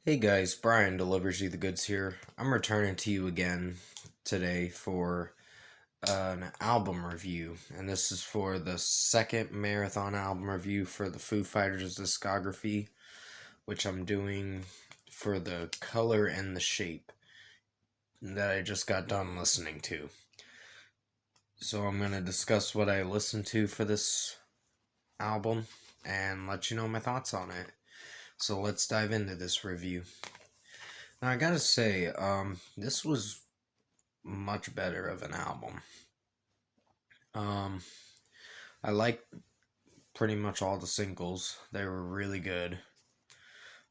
Hey guys, Brian delivers you the goods here. I'm returning to you again today for an album review, and this is for the second marathon album review for the Foo Fighters discography, which I'm doing for the color and the shape that I just got done listening to. So I'm going to discuss what I listened to for this album and let you know my thoughts on it. So let's dive into this review. Now I gotta say, this was much better of an album. Um, I like pretty much all the singles. They were really good.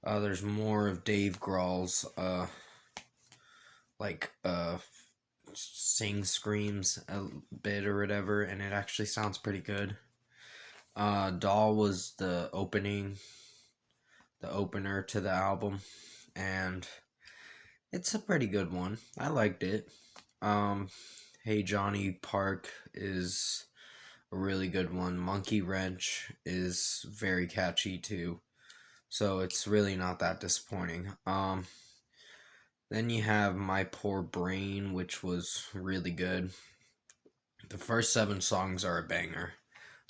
There's more of Dave Grohl's like sing screams a bit or whatever, and it actually sounds pretty good. Doll was the opener to the album, and it's a pretty good one. I liked it. Um, Hey Johnny Park is a really good one. Monkey Wrench is very catchy too. So it's really not that disappointing. Then you have My Poor Brain, which was really good. The first seven songs are a banger.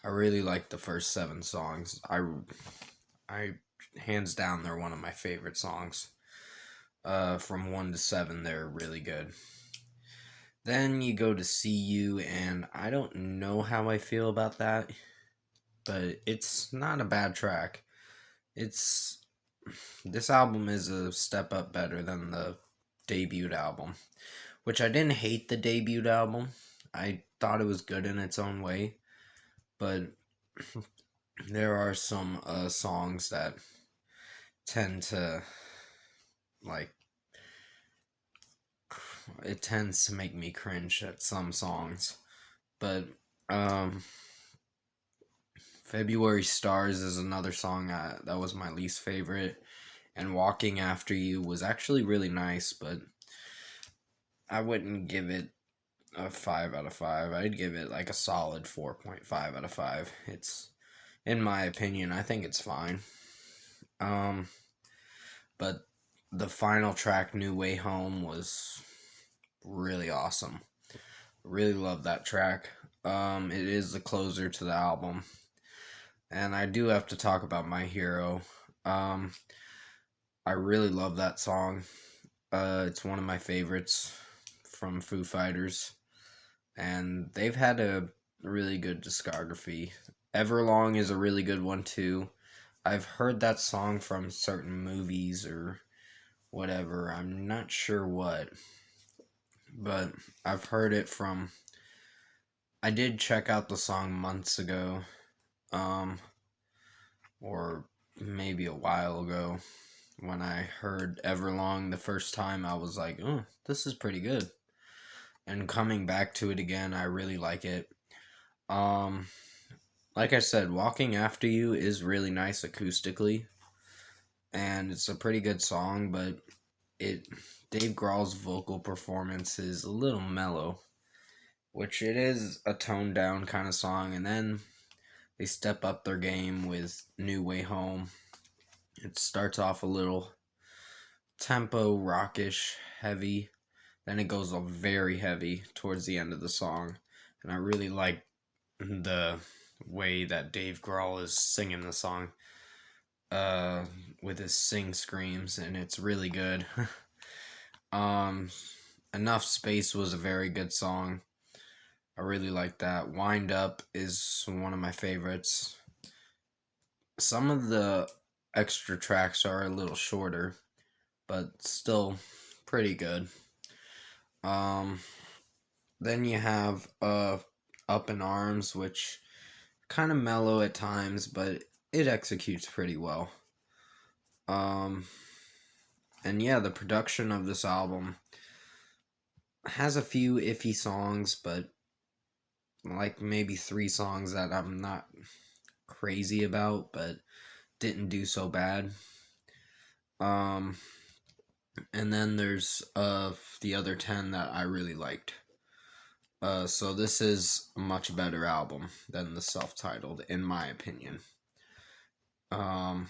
I really like the first seven songs. I hands down they're one of my favorite songs. From one to seven, they're really good. Then you go to See You, and I don't know how I feel about that, but it's not a bad track. It's This album is a step up better than the debut album, which I didn't hate the debut album. I thought it was good in its own way, but there are some songs that tend to like it tends to make me cringe at some songs. But um February Stars is another song that was my least favorite, and Walking After You was actually really nice, but I wouldn't give it a 5 out of 5. I'd give it like a solid 4.5 out of 5. It's, in my opinion, I think it's fine. Um, but the final track, New Way Home, was really awesome. Really love that track. It is the closer to the album. And I do have to talk about My Hero. Um, I really love that song. It's one of my favorites from Foo Fighters, and they've had a really good discography. Everlong is a really good one too. I've heard that song from certain movies or whatever. I'm not sure what, but I've heard it from. I did check out the song months ago, um, or maybe a while ago. When I heard Everlong the first time, I was like, "Oh, this is pretty good." And coming back to it again, I really like it. Um, like I said, Walking After You is really nice acoustically, and it's a pretty good song, but it Dave Grohl's vocal performance is a little mellow, which it is a toned down kind of song, and then they step up their game with New Way Home. It starts off a little tempo rockish, heavy, then it goes very heavy towards the end of the song, and I really like the way that Dave Grohl is singing the song uh with his sing screams, and it's really good. um Enough Space was a very good song. I really like that. Wind Up is one of my favorites. Some of the extra tracks are a little shorter, but still pretty good. Um then you have Up in Arms, which kind of mellow at times, but it executes pretty well. Um and yeah, the production of this album has a few iffy songs, but like maybe three songs that I'm not crazy about, but didn't do so bad. Um, and then there's the other 10 that I really liked. So this is a much better album than the self-titled, in my opinion. Um,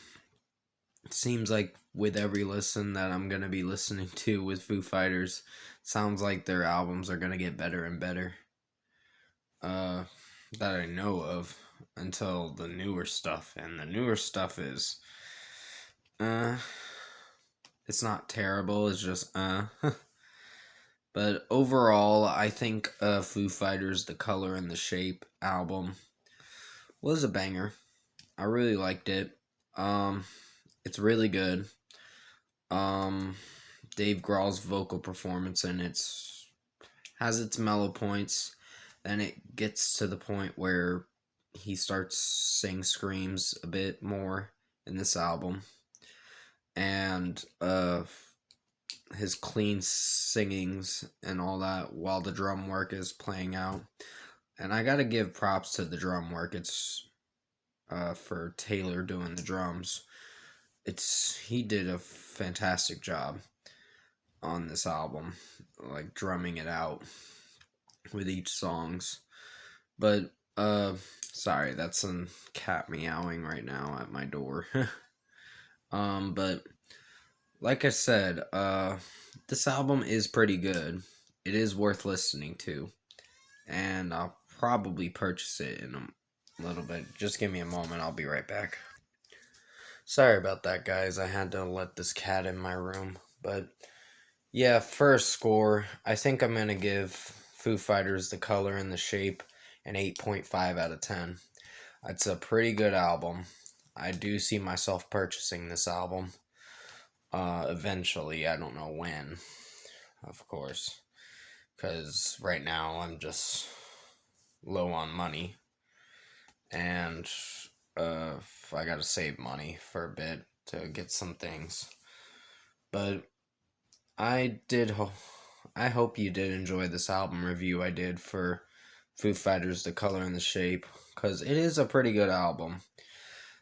It seems like with every listen that I'm gonna be listening to with Foo Fighters, sounds like their albums are gonna get better and better. Uh, that I know of until the newer stuff, and the newer stuff is, uh, it's not terrible. It's just But overall, I think Foo Fighters, The Color and the Shape album was a banger. I really liked it. Um, it's really good. Um, Dave Grohl's vocal performance in it's has its mellow points. Then it gets to the point where he starts sing screams a bit more in this album, and his clean singings and all that while the drum work is playing out. And I gotta give props to the drum work. It's for Taylor doing the drums. He did a fantastic job on this album, like drumming it out with each songs. But sorry, that's some cat meowing right now at my door. But like I said, this album is pretty good. It is worth listening to, and I'll probably purchase it in a little bit. Just give me a moment, I'll be right back. Sorry about that, guys. I had to let this cat in my room. But yeah, first score, I think I'm gonna give Foo Fighters The Color and the Shape an 8.5 out of 10. It's a pretty good album. I do see myself purchasing this album. Eventually, I don't know when, of course, because right now I'm just low on money, and I gotta save money for a bit to get some things. But I hope you did enjoy this album review I did for Foo Fighters, The Color and the Shape, because it is a pretty good album.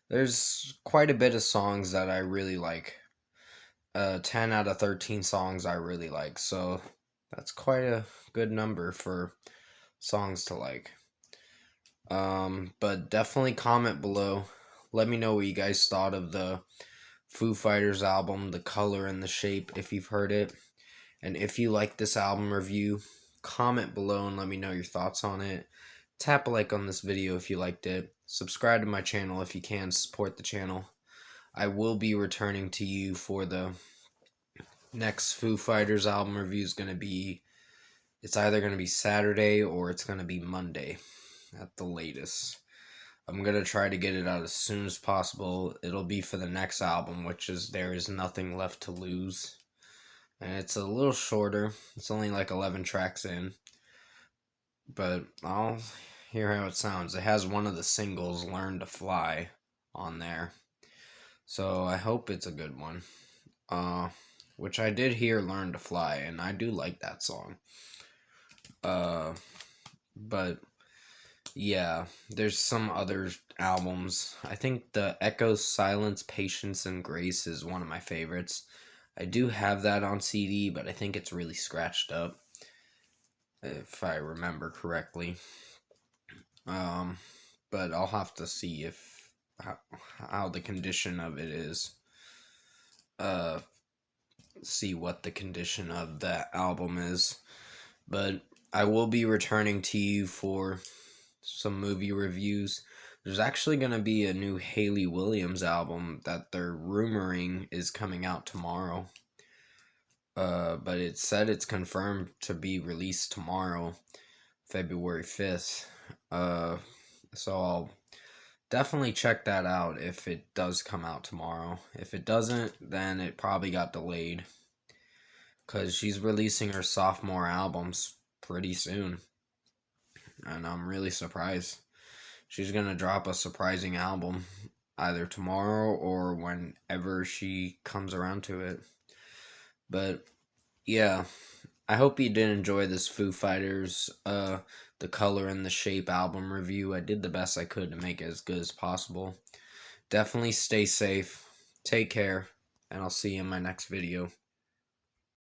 There's quite a bit of songs that I really like. 10 out of 13 songs I really like, so that's quite a good number for songs to like. But definitely comment below. Let me know what you guys thought of the Foo Fighters album, The Color and the Shape, if you've heard it. And if you like this album review, comment below and let me know your thoughts on it. Tap a like on this video if you liked it. Subscribe to my channel if you can, support the channel. I will be returning to you for the next Foo Fighters album review. Is going to be, it's either going to be Saturday or it's going to be Monday at the latest. I'm going to try to get it out as soon as possible. It'll be for the next album, which is There Is Nothing Left to Lose. And it's a little shorter. It's only like 11 tracks in. But I'll hear how it sounds. It has one of the singles, Learn to Fly, on there. So I hope it's a good one. Which I did hear Learn to Fly, and I do like that song. But yeah, there's some other albums. I think the Echoes, Silence, Patience, and Grace is one of my favorites. I do have that on CD, but I think it's really scratched up, if I remember correctly. But I'll have to see how the condition of it is. See what the condition of that album is. But I will be returning to you for some movie reviews. There's actually going to be a new Hayley Williams album that they're rumoring is coming out tomorrow. But it said it's confirmed to be released tomorrow, February 5th. So I'll definitely check that out if it does come out tomorrow. If it doesn't, then it probably got delayed, because she's releasing her sophomore albums pretty soon, and I'm really surprised. She's gonna drop a surprising album either tomorrow or whenever she comes around to it. But yeah, I hope you did enjoy this Foo Fighters The Color and the Shape album review. I did the best I could to make it as good as possible. Definitely stay safe, take care, and I'll see you in my next video.